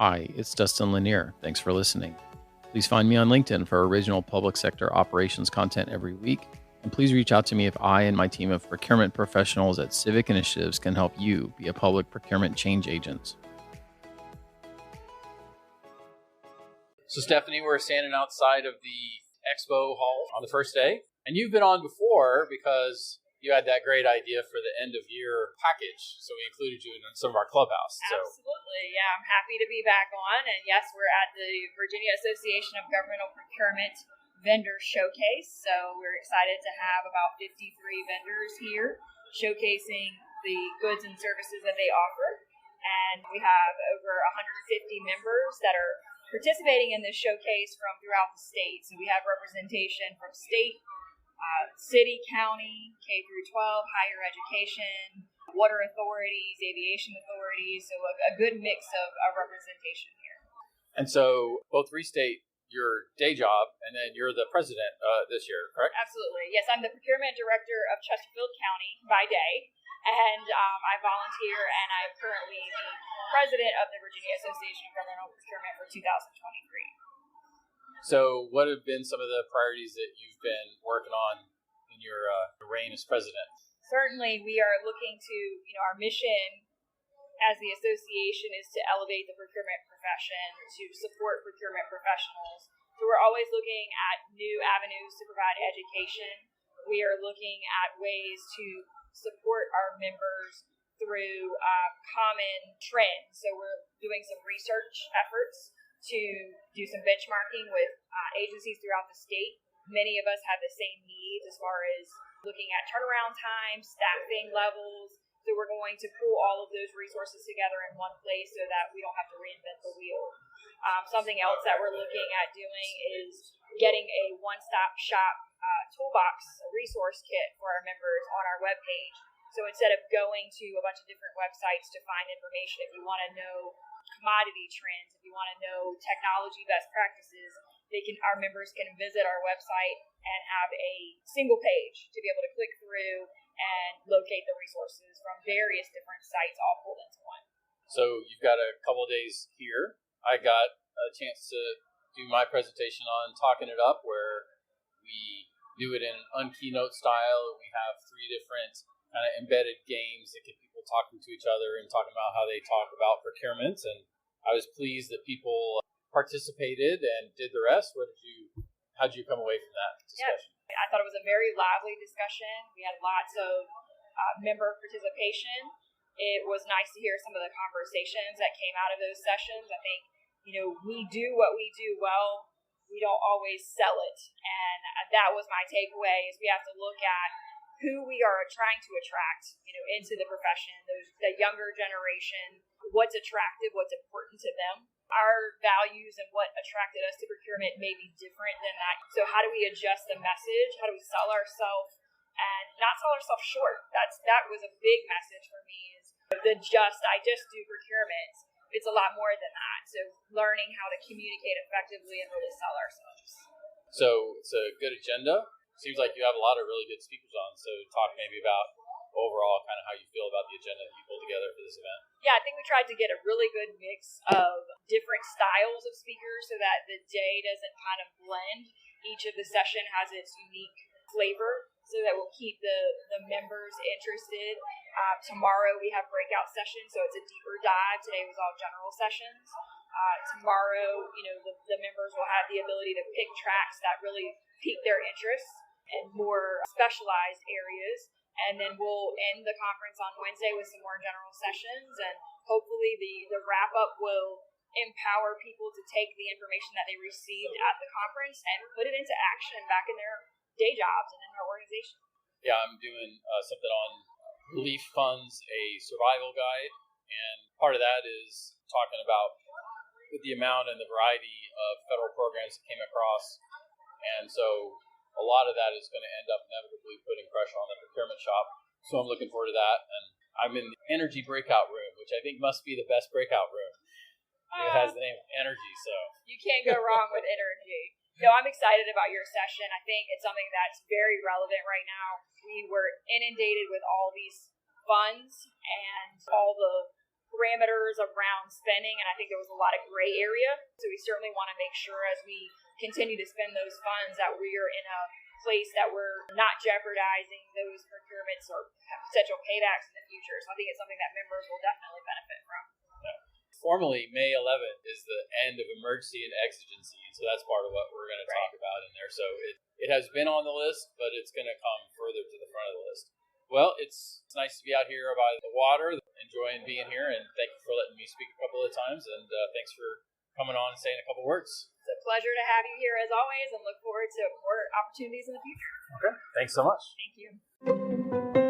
Hi, it's Dustin Lanier. Thanks for listening. Please find me on LinkedIn for original public sector operations content every week. And please reach out to me if I and my team of procurement professionals at Civic Initiatives can help you be a public procurement change agent. So Stephanie, we're standing outside of the Expo hall on the first day. And you've been on before because you had that great idea for the end of year package. So we included you in some of our clubhouse. Absolutely. Yeah, I'm happy to be back on. And yes, we're at the Virginia Association of Governmental Procurement Vendor Showcase. So we're excited to have about 53 vendors here showcasing the goods and services that they offer. And we have over 150 members that are participating in this showcase from throughout the state. So we have representation from state, city, county, K through 12, higher education, water authorities, aviation authorities, so a good mix of representation here. And so both restate your day job, and then you're the president this year, correct? Absolutely. Yes, I'm the procurement director of Chesterfield County by day, and I volunteer, and I'm currently the president of the Virginia Association of Governmental Procurement for 2023. So what have been some of the priorities that you've been working on in your reign as president? Certainly, we are looking to, our mission as the association is to elevate the procurement profession, to support procurement professionals. So we're always looking at new avenues to provide education. We are looking at ways to support our members through common trends. So we're doing some research efforts to do some benchmarking with agencies throughout the state. Many of us have the same needs as far as looking at turnaround time, staffing levels. So we're going to pool all of those resources together in one place so that we don't have to reinvent the wheel. Something else that we're looking at doing is getting a one-stop shop toolbox, a resource kit for our members on our webpage. So instead of going to a bunch of different websites to find information, if you want to know commodity trends, if you want to know technology best practices, our members can visit our website and have a single page to be able to click through and locate the resources from various different sites all pulled into one. So you've got a couple of days here. I got a chance to do my presentation on Talking It Up, where we do it in an unkeynote style. We have 3 different kind of embedded games that get people talking to each other and talking about how they talk about procurement. And I was pleased that people participated and did the rest. How did you come away from that discussion? Yeah, I thought it was a very lively discussion. We had lots of member participation. It was nice to hear some of the conversations that came out of those sessions. I think, we do what we do well. We don't always sell it. And that was my takeaway, is we have to look at who we are trying to attract, into the profession, the younger generation, what's attractive, what's important to them. Our values and what attracted us to procurement may be different than that. So how do we adjust the message? How do we sell ourselves and not sell ourselves short? That was a big message for me, is I just do procurement. It's a lot more than that. So learning how to communicate effectively and really sell ourselves. So it's a good agenda. Seems like you have a lot of really good speakers on. So talk maybe about overall kind of how you feel about the agenda that you pulled together for this event. Yeah, I think we tried to get a really good mix of different styles of speakers so that the day doesn't kind of blend. Each of the session has its unique flavor, so that will keep the members interested. Tomorrow we have breakout sessions, so it's a deeper dive. Today was all general sessions. Tomorrow, the members will have the ability to pick tracks that really pique their interest and more specialized areas. And then we'll end the conference on Wednesday with some more general sessions, and hopefully the wrap-up will empower people to take the information that they received at the conference and put it into action back in their day jobs and in their organization. Yeah, I'm doing something on relief funds, a survival guide, and part of that is talking about with the amount and the variety of federal programs that came across. And so a lot of that is going to end up inevitably putting pressure on the procurement shop. So I'm looking forward to that. And I'm in the energy breakout room, which I think must be the best breakout room. It has the name Energy, so. You can't go wrong with energy. No, I'm excited about your session. I think it's something that's very relevant right now. We were inundated with all these funds and all the parameters around spending, and I think there was a lot of gray area. So we certainly want to make sure as we continue to spend those funds that we are in a place that we're not jeopardizing those procurements or potential paybacks in the future. So I think it's something that members will definitely benefit from. Formally, May 11th is the end of emergency and exigency, so that's part of what we're going to talk about in there. So it has been on the list, but it's going to come further to the front of the list. Well, it's nice to be out here by the water, enjoying being here, and thank you for letting me speak a couple of times, and thanks for coming on and saying a couple words. It's a pleasure to have you here as always, and look forward to more opportunities in the future. Okay, thanks so much. Thank you.